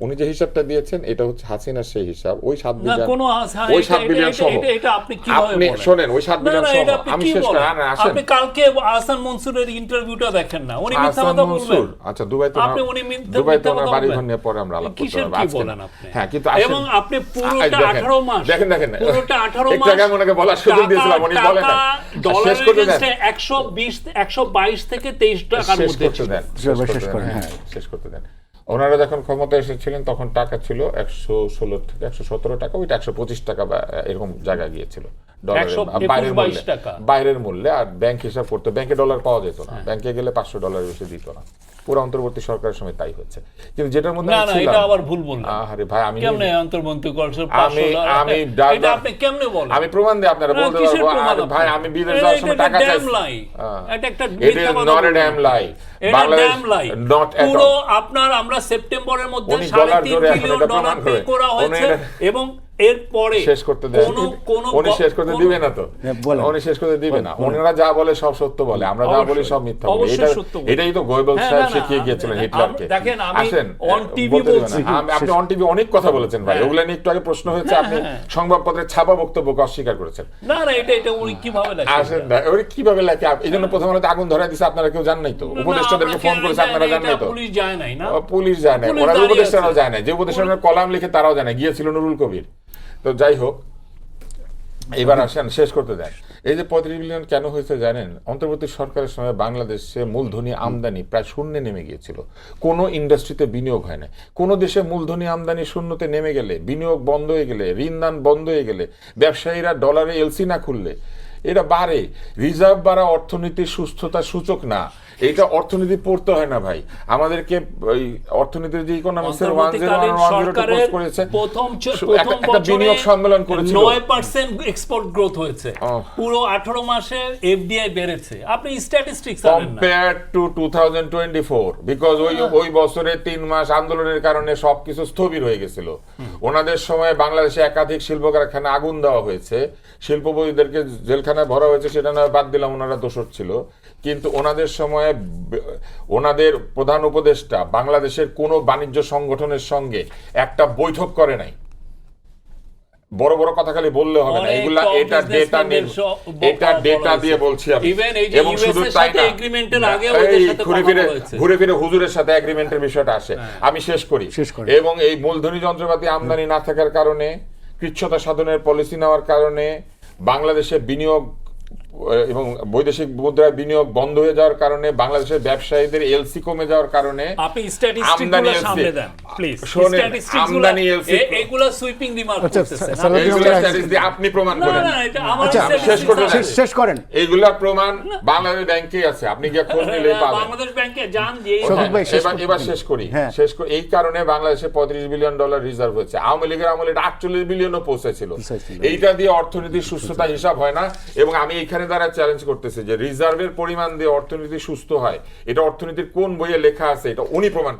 উনি যে হিসাবটা দিয়েছেন এটা হচ্ছে হাসিনার সেই হিসাব, ওই 7 না বিলিয়ন, কোনো ওই 7 বিলিয়ন সহ। এটা আপনি কিভাবে আপনি বলেন? শোনেন, ওই 7 না, বিলিয়ন না, সহ এটা আপনি আমি কি শেষ বলেন? করে আসেন। আপনি কালকে আহসান মনসুরের ইন্টারভিউটা দেখেন না, উনি মিথ্যা আহসান কথা মনসুর, বলবেন। আচ্ছা দুবাইতে আপনি উনি মিথ্যা দুবাইতে কথা ওনার বাড়ি বলবেন। ঘর নিয়ে পরে আমরা আলাপ করতে কিসের পারবো কি আজকে বলেন না। আপনি? হ্যাঁ কিন্তু আসেন, এবং আপনি পুরোটা 18 মাস, দেখেন পুরোটা 18 একটু আগে আমি ওনাকে বলার সুযোগ দিয়েছিলাম, উনি বলেন না। ডলারের শেষ করতে দেন, 122 থেকে 23 টাকার শেষ মধ্যে করতে ছিল। দেন, হ্যাঁ। শেষ করতে দেন। ওনারা যখন ক্ষমতা এসেছিলেন তখন টাকা ছিল 116 থেকে 117 টাকা, ওইটা 125 টাকা বা এরকম জায়গায় গিয়েছিল ডলারের বাইরের মূল্যে, বাইরের মূল্যে। আর ব্যাংক হিসাব করতে, ব্যাংকে ডলার পাওয়া যেত না, ব্যাংকে গেলে $500 বেশি দিত না। পুরো অন্তর্বর্তী সরকারের সময় তাই হচ্ছে। কিন্তু যেটার মধ্যে না না, এটা আবার ভুল বললেন। আরে ভাই, আমি কেমনে অন্তর্বর্তী করছে আমি এটা আপনি কেমনে বলেন? আমি প্রমাণ দিই আপনারা বলতে পারবো। আর ভাই আমি বিদেশ যাওয়ার সময় টাকা চাইছি, এটা একটা মিথ্যা কথা, not a damn lie, Bangladesh not at পুরো অল। আপনার আমরা সেপ্টেম্বরের মধ্যে উনি ডলার 3.5 জোরে এখন বিলিয়ন এটা ডলার প্রমাণ পে করে। করা হয়েছে এবং এরপরে শেষ করতে দেন, উনি শেষ করতে দিবে না তো, উনি শেষ করতে দিবে না। ওনারা যা বলে সব সত্য বলে, আমরা যা বলি সব মিথ্যা বলি। এটাই তো গোয়েবলস সাহেব শিখিয়ে গিয়েছিলেন হিটলারকে। আসেন, অন টিভি বলছি, আপনি অন টিভি অনেক কথা বলেছেন ভাই, ওগুলা নিয়ে একটু আগে প্রশ্ন হয়েছে, আপনি সংবাদপত্রে ছাপা বক্তব্যকে অস্বীকার করেছেন। না না, এটা উনি কিভাবে লেখেন? আসেন না, ওই কিভাবে লেখে, এই জন্য প্রথম আলোতে আগুন ধরাই দিছে, আপনারা কেউ জান নাই তো, উপদেষ্টাদেরকে ফোন করেছে, আপনারা জান নাই তো। পুলিশ যায় নাই না, পুলিশ যায় না, ওরা উপদেষ্টারাও যায় না, যে উপদেষ্টারা কলাম লিখে তারাও যায় না, গিয়েছিল নুরুল কবির। তো যাই হোক, এবার আসেন শেষ করতে দেন। এই যে 35 বিলিয়ন কেন হয়েছে জানেন? অন্তর্বর্তী সরকারের সময় বাংলাদেশে মূলধনী আমদানি প্রায় শূন্যে নেমে গিয়েছিল, কোনো ইন্ডাস্ট্রিতে বিনিয়োগ হয় না। কোনো দেশে মূলধনী আমদানি শূন্যতে নেমে গেলে, বিনিয়োগ বন্ধ হয়ে গেলে, ঋণদান বন্ধ হয়ে গেলে, ব্যবসায়ীরা ডলারে এলসি না খুললে এটা বাড়ে। রিজার্ভ বাড়া অর্থনীতির সুস্থতার সূচক না, এটা অর্থনীতি পড়তে হয় না ভাই আমাদেরকে। ওই অর্থনীতির যে ইকোনমিক্সের 101 কোর্স করেছে, একটা বিনিয়োগ সম্মেলন করেছিল, 9% এক্সপোর্ট গ্রোথ হয়েছে পুরো 18 মাসে, এফডিআই বেড়েছে। আপনি স্ট্যাটিস্টিক্স জানেন না কম্পেয়ার টু 2024, বিকজ ওই বছরে 3 মাস আন্দোলনের কারণে সবকিছু স্থবির হয়ে গেছিল। ওনাদের সময় বাংলাদেশে একাধিক শিল্প কারখানা আগুন দেওয়া হয়েছে, শিল্পপতিদেরকে জেলখানায় ভরা হয়েছে, সেটা নয় বাদ দিলাম, ওনারা দোষর ছিল। কিন্তু ওনাদের সময় ওনাদের প্রধান উপদেষ্টা বাংলাদেশের কোনো বাণিজ্য সংগঠনের সঙ্গে একটা বৈঠক করে নাই। বড় বড় কথা খালি বললে হবে না, এগুলা এটা ডেটা দিয়ে বলছি আমি। এবং শুধু তাই না, ঘুরে ফিরে হুজুরের সাথে এগ্রিমেন্টের বিষয়টা আসে। আমি শেষ করি। এবং এই মূলধনী যন্ত্রপাতি আমদানি না থাকার কারণে, কৃচ্ছ্রতা সাধনের পলিসি নেওয়ার কারণে, বাংলাদেশে বিনিয়োগ এবং বৈদেশিক মুদ্রায় বিনিয়োগ বন্ধ হয়ে যাওয়ার কারণে, বাংলাদেশের ব্যবসায়ীদের এলসি কমে যাওয়ার কারণে, আপনি স্ট্যাটিস্টিকগুলো সামনে দেন প্লিজ। স্ট্যাটিস্টিকগুলো এগুলো সুইপিং রিমার্ক করতেছেন, এইগুলো স্ট্যাটিস্টিক আপনি প্রমাণ করেন। না না, এটা আমাদের শেষ করেন। এইগুলা প্রমাণ বাংলাদেশ ব্যাংকে আছে, আপনি গিয়ে খোঁজ নিলেই পাবেন। বাংলাদেশ ব্যাংকে যান যে এবার শেষ করি। এই কারণে বাংলাদেশে 35 বিলিয়ন ডলার রিজার্ভ হয়েছে। আওয়ামী লীগের আমলে 48 বিলিয়নও পৌঁছেছিল। এইটা দিয়ে অর্থনীতির সুস্থতা হিসাব হয় না। এবং আমি এখানে দ্বারা চ্যালেঞ্জ করতেছি যে রিজার্ভের পরিমাণ দিয়ে অর্থনীতি সুস্থ হয়, এটা অর্থনীতির কোন বইয়ে লেখা আছে, এটা উনি প্রমাণ।